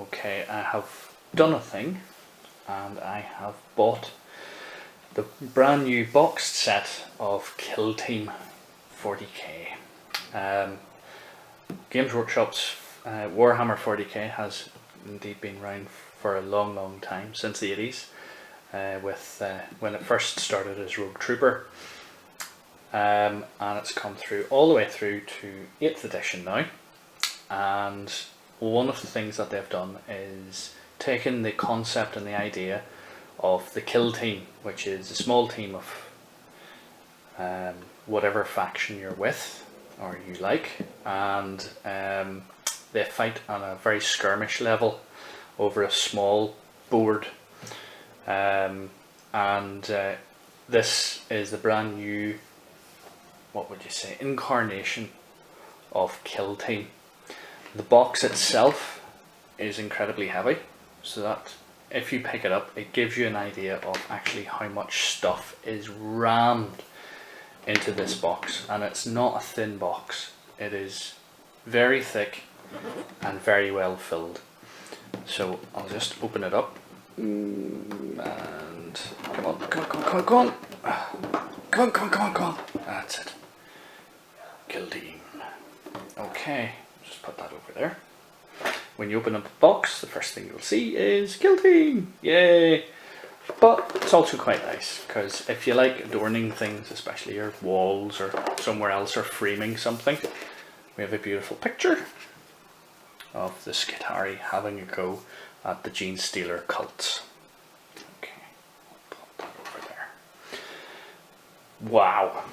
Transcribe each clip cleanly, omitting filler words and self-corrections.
Okay, I have done a thing, and I have bought the brand new boxed set of Kill Team 40k. Games Workshop's Warhammer 40k has indeed been around for a long time, since the 80s, with when it first started as Rogue Trooper, and it's come through all the way through to 8th edition now. And one of the things that they've done is taken the concept and the idea of the Kill Team, which is a small team of whatever faction you're with or you like, and they fight on a very skirmish level over a small board, and this is the brand new, what would you say, incarnation of Kill Team. The box itself is incredibly heavy, so that if you pick it up, it gives you an idea of actually how much stuff is rammed into this box. And it's not a thin box, it is very thick and very well filled. So I'll just open it up and come on. That's it. Kill Team. Okay, just put that over there. When you open up the box, the first thing you'll see is Kill Team. Yay! But it's also quite nice, because if you like adorning things, especially your walls or somewhere else, or framing something, we have a beautiful picture of the Skitarii having a go at the Gene Stealer cults. Okay, I'll put that over there. Wow!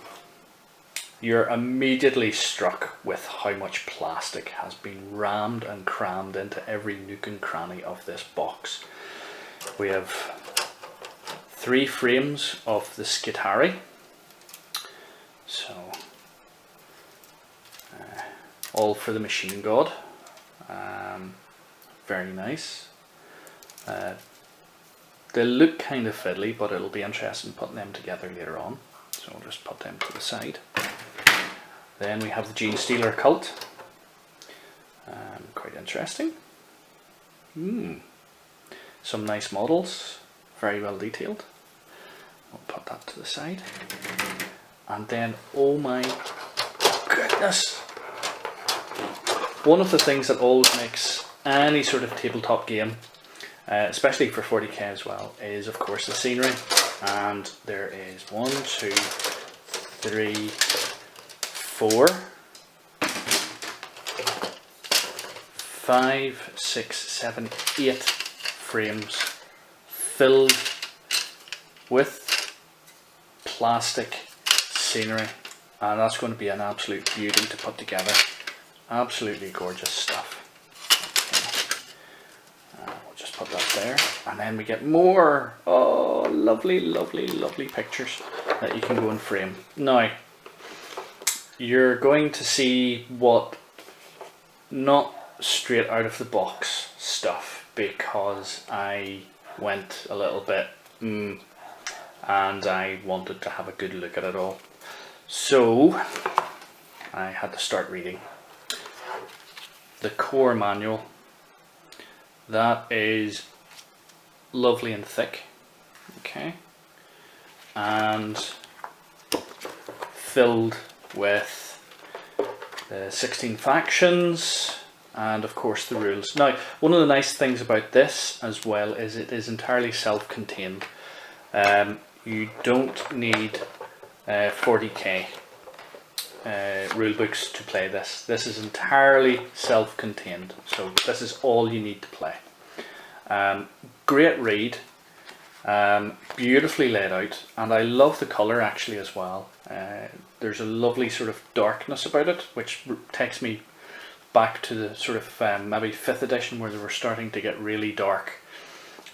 You're immediately struck with how much plastic has been rammed and crammed into every nook and cranny of this box. We have 3 frames of the Skitarii, so all for the Machine God. Very nice. They look kind of fiddly, but it'll be interesting putting them together later on, so we'll just put them to the side. Then we have the Gene Stealer cult. Quite interesting. Some nice models, very well detailed. I'll put that to the side. And then, oh my goodness! One of the things that always makes any sort of tabletop game, especially for 40k as well, is of course the scenery. And there is 1, 2, 3, 4, 5, 6, 7, 8 frames filled with plastic scenery, and that's going to be an absolute beauty to put together. Absolutely gorgeous stuff. Okay. We'll just put that there, and then we get more lovely pictures that you can go and frame. Now, you're going to see what not straight out of the box stuff, because I went a little bit and I wanted to have a good look at it all, so I had to start reading the core manual. That is lovely and thick, okay, and filled with the 16 factions and of course the rules. Now, one of the nice things about this as well is it is entirely self-contained. You don't need 40k rulebooks to play this. This is entirely self-contained, so this is all you need to play. Great read, beautifully laid out, and I love the colour actually as well. There's a lovely sort of darkness about it, which takes me back to the sort of maybe 5th edition, where they were starting to get really dark,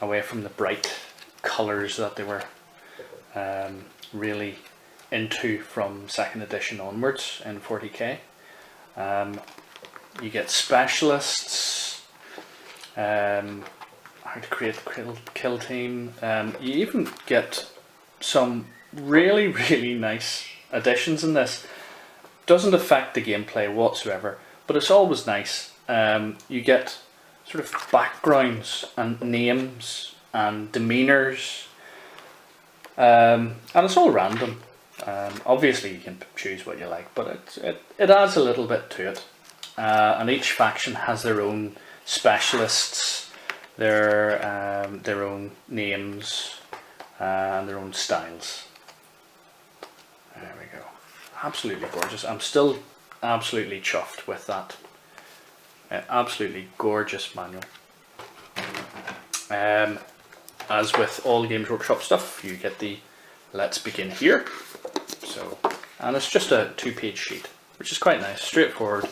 away from the bright colours that they were really into from 2nd edition onwards in 40k. You get specialists, how to create the kill team. You even get some really nice additions in this. Doesn't affect the gameplay whatsoever, but it's always nice. You get sort of backgrounds and names and demeanours, and it's all random. Obviously you can choose what you like, but it adds a little bit to it, and each faction has their own specialists, their own names, and their own styles. There we go. Absolutely gorgeous. I'm still absolutely chuffed with that. Absolutely gorgeous manual. As with all Games Workshop stuff, you get the Let's Begin Here. So, and it's just a 2-page sheet, which is quite nice, straightforward,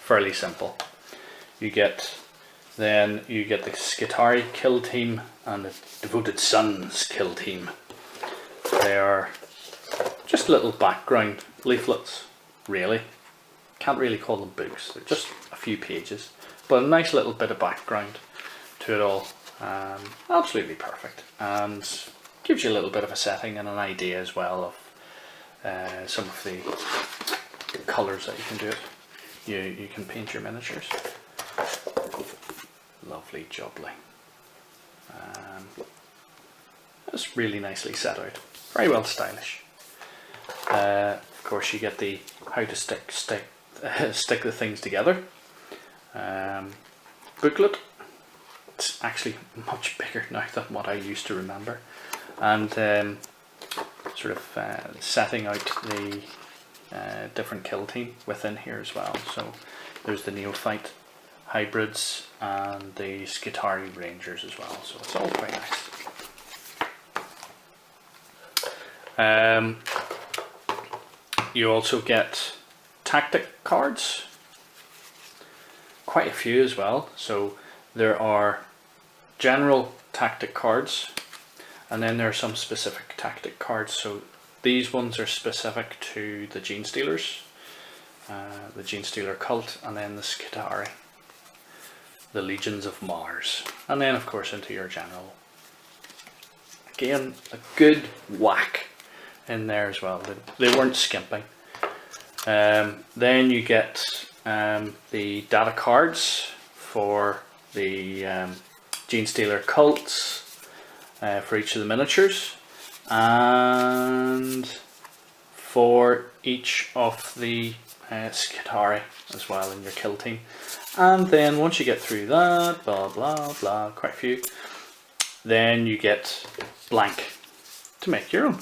fairly simple. You get the Skitarii kill team and the Devoted Sons kill team. They are just little background leaflets, really. Can't really call them books, they're just a few pages, but a nice little bit of background to it all. Absolutely perfect, and gives you a little bit of a setting and an idea as well of some of the colours that you can do it. You can paint your miniatures. Lovely jubbly. It's really nicely set out, very well stylish. Of course, you get the how to stick the things together booklet. It's actually much bigger now than what I used to remember, and sort of setting out the different kill team within here as well. So there's the Neophyte hybrids and the Skitarii Rangers as well, so it's all quite nice. You also get tactic cards, quite a few as well. So there are general tactic cards, and then there are some specific tactic cards. So these ones are specific to the Gene Stealers, the Gene Stealer cult, and then the Skitarii, the Legions of Mars, and then of course into your general. Again, a good whack in there as well. They weren't skimping. Then you get the data cards for the Gene Stealer cults for each of the miniatures, and for each of the Skitarii as well in your kill team. And then once you get through that, blah blah blah, quite a few, then you get blank to make your own.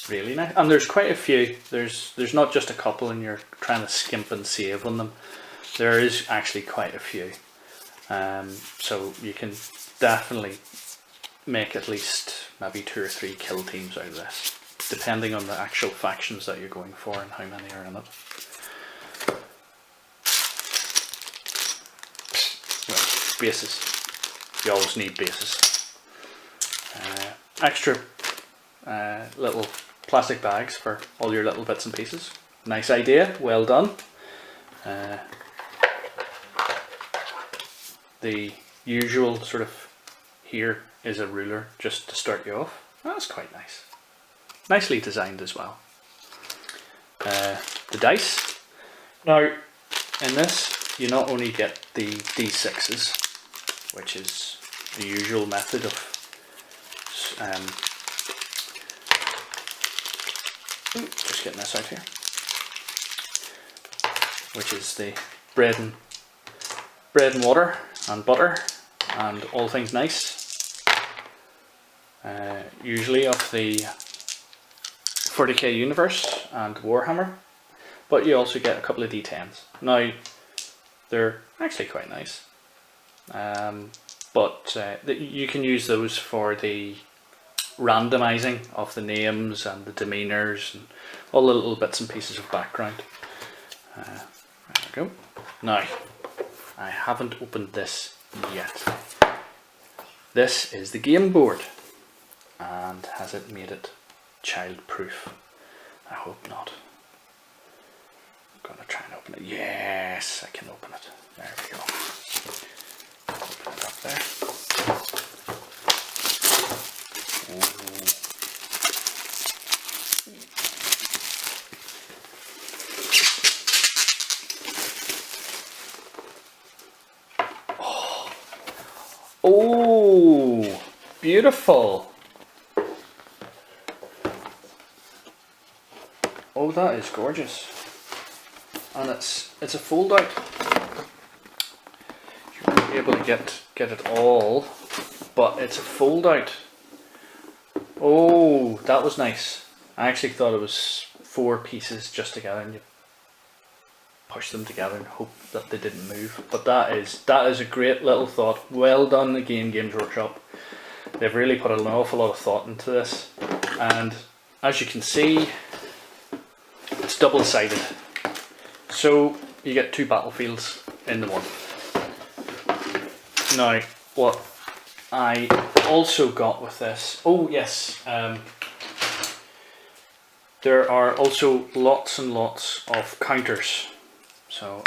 Really nice, and there's quite a few. There's not just a couple and you're trying to skimp and save on them. There is actually quite a few, so you can definitely make at least maybe 2 or 3 kill teams out of this, depending on the actual factions that you're going for and how many are in it. Well, bases, you always need bases. Extra little plastic bags for all your little bits and pieces. Nice idea, well done. The usual sort of here is a ruler just to start you off. That's quite nice. Nicely designed as well. The dice. Now, in this, you not only get the D6s, which is the usual method of just getting this out here, which is the bread and water and butter and all things nice, usually of the 40k universe and Warhammer, but you also get a couple of D10s. Now they're actually quite nice, but you can use those for the randomizing of the names and the demeanours and all the little bits and pieces of background. There we go. Now, I haven't opened this yet. This is the game board, and has it made it child proof? I hope not. I'm gonna try and open it. Yes, I can open it. There we go. Open it up there. Oh, beautiful. Oh, that is gorgeous. And it's a fold out. You won't be able to get it all, but it's a fold out. Oh, that was nice. I actually thought it was 4 pieces just together and you push them together and hope that they didn't move. But that is a great little thought. Well done again, Games Workshop. They've really put an awful lot of thought into this. And as you can see, it's double-sided. So you get 2 battlefields in the one. Now, what I also got with this, oh yes, there are also lots and lots of counters. So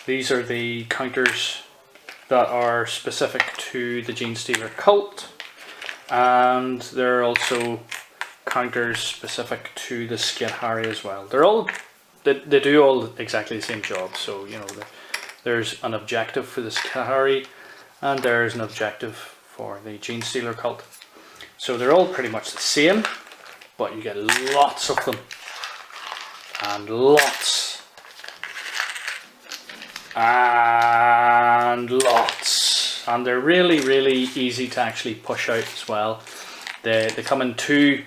these are the counters that are specific to the Genestealer cult, and there are also counters specific to the Skid-Harry as well. They do all exactly the same job. So you know, there's an objective for the Skid-Harry, and there's an objective for the Genestealer cult. So they're all pretty much the same, but you get lots of them, and lots, and lots, and they're really, really easy to actually push out as well. They come in two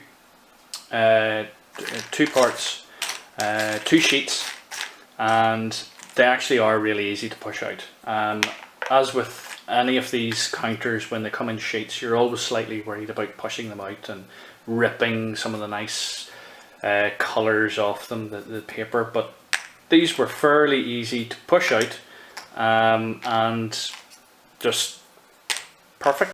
parts, 2 sheets, and they actually are really easy to push out. As with any of these counters, when they come in sheets, you're always slightly worried about pushing them out and ripping some of the nice colours off them, the paper, but these were fairly easy to push out and just perfect.